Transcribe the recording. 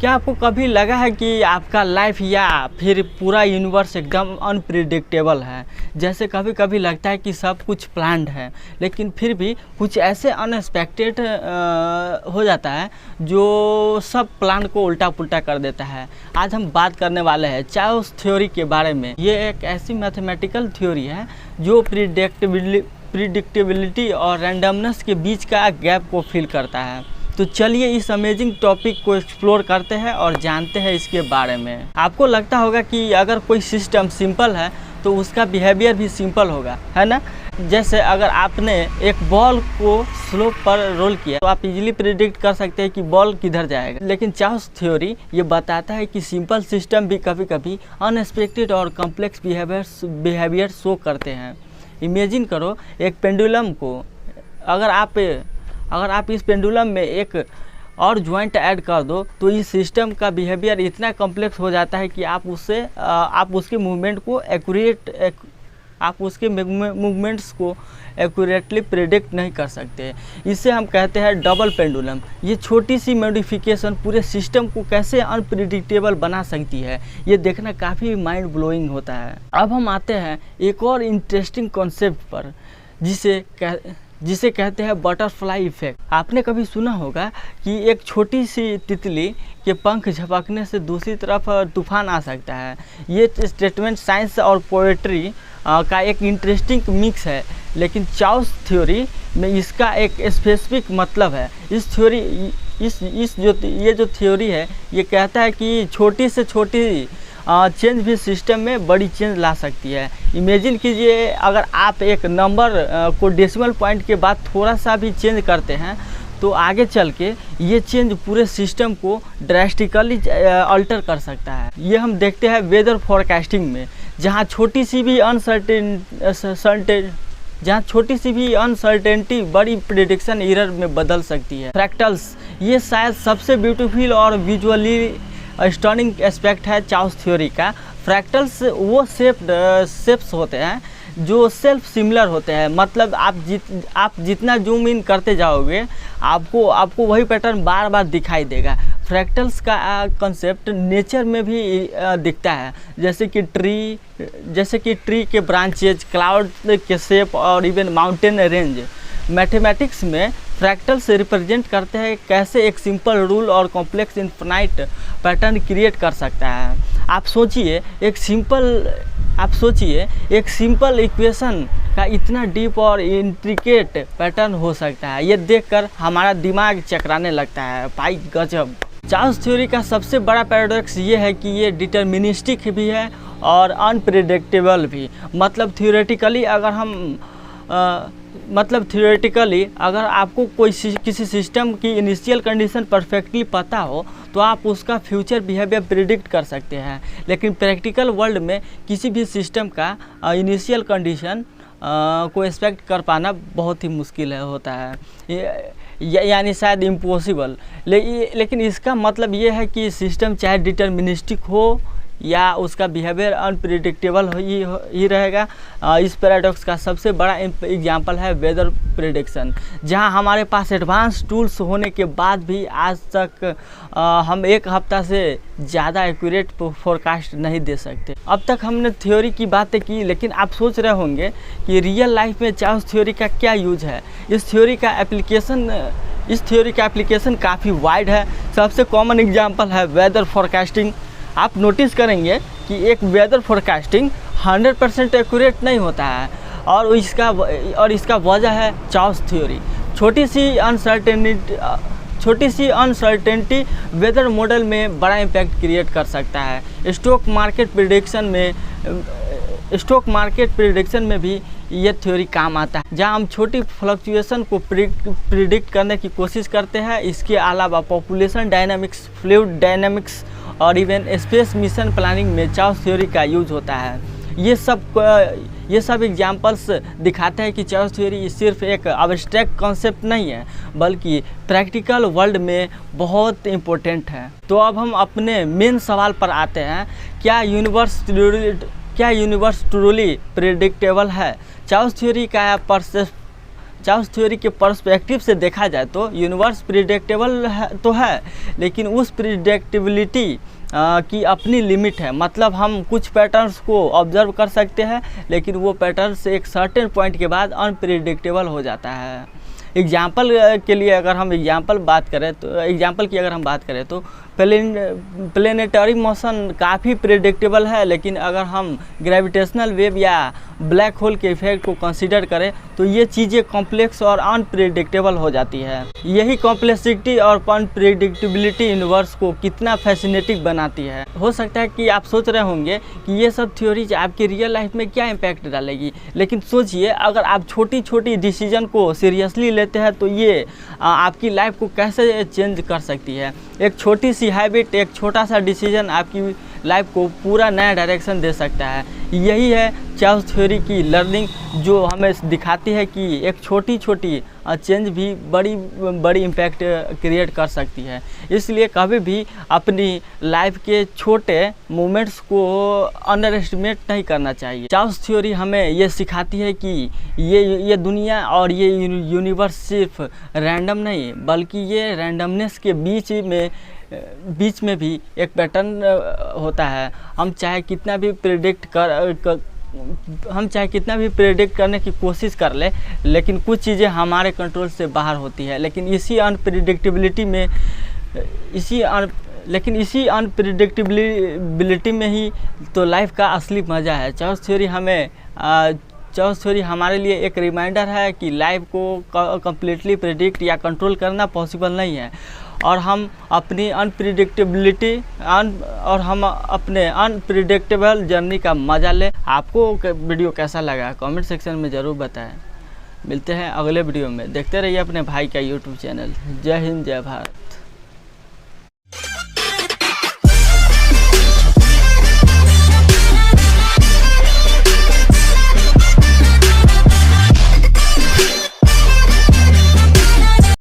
क्या आपको कभी लगा है कि आपका लाइफ या फिर पूरा यूनिवर्स एकदम अनप्रिडिक्टेबल है? जैसे कभी कभी लगता है कि सब कुछ प्लान्ड है, लेकिन फिर भी कुछ ऐसे अनएक्सपेक्टेड हो जाता है जो सब प्लान को उल्टा पुल्टा कर देता है। आज हम बात करने वाले हैं चायोस थ्योरी के बारे में। ये एक ऐसी मैथमेटिकल थ्योरी है जो प्रिडिक्टेबिलिटी और रैंडमनेस के बीच का गैप को फिल करता है। तो चलिए इस अमेजिंग टॉपिक को एक्सप्लोर करते हैं और जानते हैं इसके बारे में। आपको लगता होगा कि अगर कोई सिस्टम सिंपल है तो उसका बिहेवियर भी सिंपल होगा, है ना? जैसे अगर आपने एक बॉल को स्लोप पर रोल किया तो आप इजीली प्रिडिक्ट कर सकते हैं कि बॉल किधर जाएगा। लेकिन चायोस थ्योरी ये बताता है कि सिंपल सिस्टम भी कभी कभी अनएक्सपेक्टेड और कॉम्प्लेक्स बिहेवियर शो करते हैं। इमेजिन करो एक पेंडुलम को, अगर आप इस पेंडुलम में एक और जॉइंट ऐड कर दो तो इस सिस्टम का बिहेवियर इतना कॉम्प्लेक्स हो जाता है कि आप उसके मूवमेंट्स को एक्यूरेटली प्रेडिक्ट नहीं कर सकते। इसे हम कहते हैं डबल पेंडुलम। ये छोटी सी मॉडिफिकेशन पूरे सिस्टम को कैसे अनप्रिडिक्टेबल बना सकती है, ये देखना काफ़ी माइंड ब्लोइंग होता है। अब हम आते हैं एक और इंटरेस्टिंग कॉन्सेप्ट पर जिसे कहते हैं बटरफ्लाई इफेक्ट। आपने कभी सुना होगा कि एक छोटी सी तितली के पंख झपकने से दूसरी तरफ तूफान आ सकता है। ये स्टेटमेंट साइंस और पोएट्री का एक इंटरेस्टिंग मिक्स है, लेकिन चायोस थ्योरी में इसका एक स्पेसिफिक मतलब है। ये जो थ्योरी है ये कहता है कि छोटी से छोटी चेंज भी सिस्टम में बड़ी चेंज ला सकती है। इमेजिन कीजिए अगर आप एक नंबर को डेसिमल पॉइंट के बाद थोड़ा सा भी चेंज करते हैं तो आगे चल के ये चेंज पूरे सिस्टम को ड्रास्टिकली अल्टर कर सकता है। ये हम देखते हैं वेदर फोरकास्टिंग में, जहाँ छोटी सी भी अनसर्टेनिटी बड़ी प्रेडिक्शन एरर में बदल सकती है। फ्रैक्टल्स ये शायद सबसे ब्यूटीफुल और विजुअली स्टनिंग एस्पेक्ट है चायोस थ्योरी का। फ्रैक्टल्स वो शेप्स होते हैं जो सेल्फ सिमिलर होते हैं, मतलब आप जितना जूम इन करते जाओगे आपको वही पैटर्न बार बार दिखाई देगा। फ्रैक्टल्स का कंसेप्ट नेचर में भी दिखता है, जैसे कि ट्री के ब्रांचेज, क्लाउड के शेप और इवन माउंटेन रेंज। मैथमेटिक्स में फ्रैक्टल्स रिप्रेजेंट करते हैं कैसे एक सिंपल रूल और कॉम्प्लेक्स इन्फिनाइट पैटर्न क्रिएट कर सकता है। आप सोचिए एक सिंपल इक्वेशन का इतना डीप और इंट्रिकेट पैटर्न हो सकता है। ये देखकर हमारा दिमाग चकराने लगता है। भाई गजब। चायोस थ्योरी का सबसे बड़ा पैराडॉक्स ये है कि ये डिटर्मिनिस्टिक भी है और अनप्रिडिक्टेबल भी। मतलब थियोरेटिकली अगर आपको किसी सिस्टम की इनिशियल कंडीशन परफेक्टली पता हो तो आप उसका फ्यूचर बिहेवियर प्रिडिक्ट कर सकते हैं। लेकिन प्रैक्टिकल वर्ल्ड में किसी भी सिस्टम का इनिशियल कंडीशन को एक्सपेक्ट कर पाना बहुत ही मुश्किल होता है, यानी शायद इम्पॉसिबल। लेकिन इसका मतलब ये है कि सिस्टम चाहे डिटर्मिनिस्टिक हो या उसका बिहेवियर अनप्रिडिक्टेबल ही रहेगा। इस पैराडॉक्स का सबसे बड़ा एग्जांपल है वेदर प्रेडिक्शन, जहां हमारे पास एडवांस टूल्स होने के बाद भी आज तक हम एक हफ्ता से ज़्यादा एक्यूरेट फोरकास्ट नहीं दे सकते। अब तक हमने थ्योरी की बातें की, लेकिन आप सोच रहे होंगे कि रियल लाइफ में चायोस थ्योरी का क्या यूज है। इस थ्योरी का एप्लीकेशन काफ़ी वाइड है। सबसे कॉमन एग्जांपल है वेदर फोरकास्टिंग। आप नोटिस करेंगे कि एक वेदर फोरकास्टिंग 100% एक्यूरेट नहीं होता है और इसका वजह है चायोस थ्योरी। छोटी सी अनसर्टेनिटी वेदर मॉडल में बड़ा इम्पैक्ट क्रिएट कर सकता है। स्टॉक मार्केट प्रिडिक्शन में भी ये थ्योरी काम आता है, जहां हम छोटी फ्लक्चुएशन को प्रिडिक्ट करने की कोशिश करते हैं। इसके अलावा पॉपुलेशन डायनामिक्स, फ्लूइड डायनामिक्स और इवन स्पेस मिशन प्लानिंग में चायोस थ्योरी का यूज होता है। ये सब एग्जांपल्स दिखाते हैं कि चायोस थ्योरी सिर्फ एक अब्स्ट्रैक्ट कॉन्सेप्ट नहीं है, बल्कि प्रैक्टिकल वर्ल्ड में बहुत इम्पोर्टेंट है। तो अब हम अपने मेन सवाल पर आते हैं, क्या यूनिवर्स ट्रूली प्रेडिक्टेबल है? चायोस थ्योरी का चाउस थ्योरी के पर्सपेक्टिव से देखा जाए तो यूनिवर्स प्रिडिक्टेबल तो है, लेकिन उस प्रिडिक्टेबिलिटी की अपनी लिमिट है। मतलब हम कुछ पैटर्न्स को ऑब्जर्व कर सकते हैं, लेकिन वो पैटर्न्स एक सर्टेन पॉइंट के बाद अनप्रिडिक्टेबल हो जाता है। एग्जाम्पल के लिए अगर हम एग्जाम्पल की अगर हम बात करें तो प्लेनेटरी मोशन काफ़ी प्रेडिक्टेबल है, लेकिन अगर हम ग्रेविटेशनल वेव या ब्लैक होल के इफेक्ट को कंसीडर करें तो ये चीज़ें कॉम्प्लेक्स और अनप्रेडिक्टेबल हो जाती है। यही कॉम्प्लेक्सिटी और अनप्रेडिक्टेबिलिटी यूनिवर्स को कितना फैसिनेटिंग बनाती है। हो सकता है कि आप सोच रहे होंगे कि ये सब थ्योरीज आपकी रियल लाइफ में क्या इम्पैक्ट डालेगी, लेकिन सोचिए अगर आप छोटी छोटी डिसीजन को सीरियसली लेते हैं तो ये आपकी लाइफ को कैसे चेंज कर सकती है। एक छोटी सी हैबिट, एक छोटा सा डिसीजन आपकी लाइफ को पूरा नया डायरेक्शन दे सकता है। यही है चाउस थ्योरी की लर्निंग, जो हमें दिखाती है कि एक छोटी छोटी चेंज भी बड़ी इम्पैक्ट क्रिएट कर सकती है। इसलिए कभी भी अपनी लाइफ के छोटे मोमेंट्स को अंडर एस्टिमेट नहीं करना चाहिए। चाउस थ्योरी हमें ये सिखाती है कि ये दुनिया और ये यूनिवर्स सिर्फ रैंडम नहीं, बल्कि ये रैंडमनेस के बीच में भी एक पैटर्न होता है। हम चाहे कितना भी प्रेडिक्ट करने की कोशिश कर ले, लेकिन कुछ चीज़ें हमारे कंट्रोल से बाहर होती है। लेकिन इसी अनप्रिडिक्टेबिलिटी में ही तो लाइफ का असली मज़ा है। चाउस थ्योरी हमारे लिए एक रिमाइंडर है कि लाइफ को कम्प्लीटली प्रेडिक्ट या कंट्रोल करना पॉसिबल नहीं है, और हम अपनी अपने अनप्रिडिक्टेबल जर्नी का मज़ा लें। आपको वीडियो कैसा लगा कमेंट सेक्शन में ज़रूर बताएं। मिलते हैं अगले वीडियो में। देखते रहिए अपने भाई का यूट्यूब चैनल। जय हिंद, जय भारत।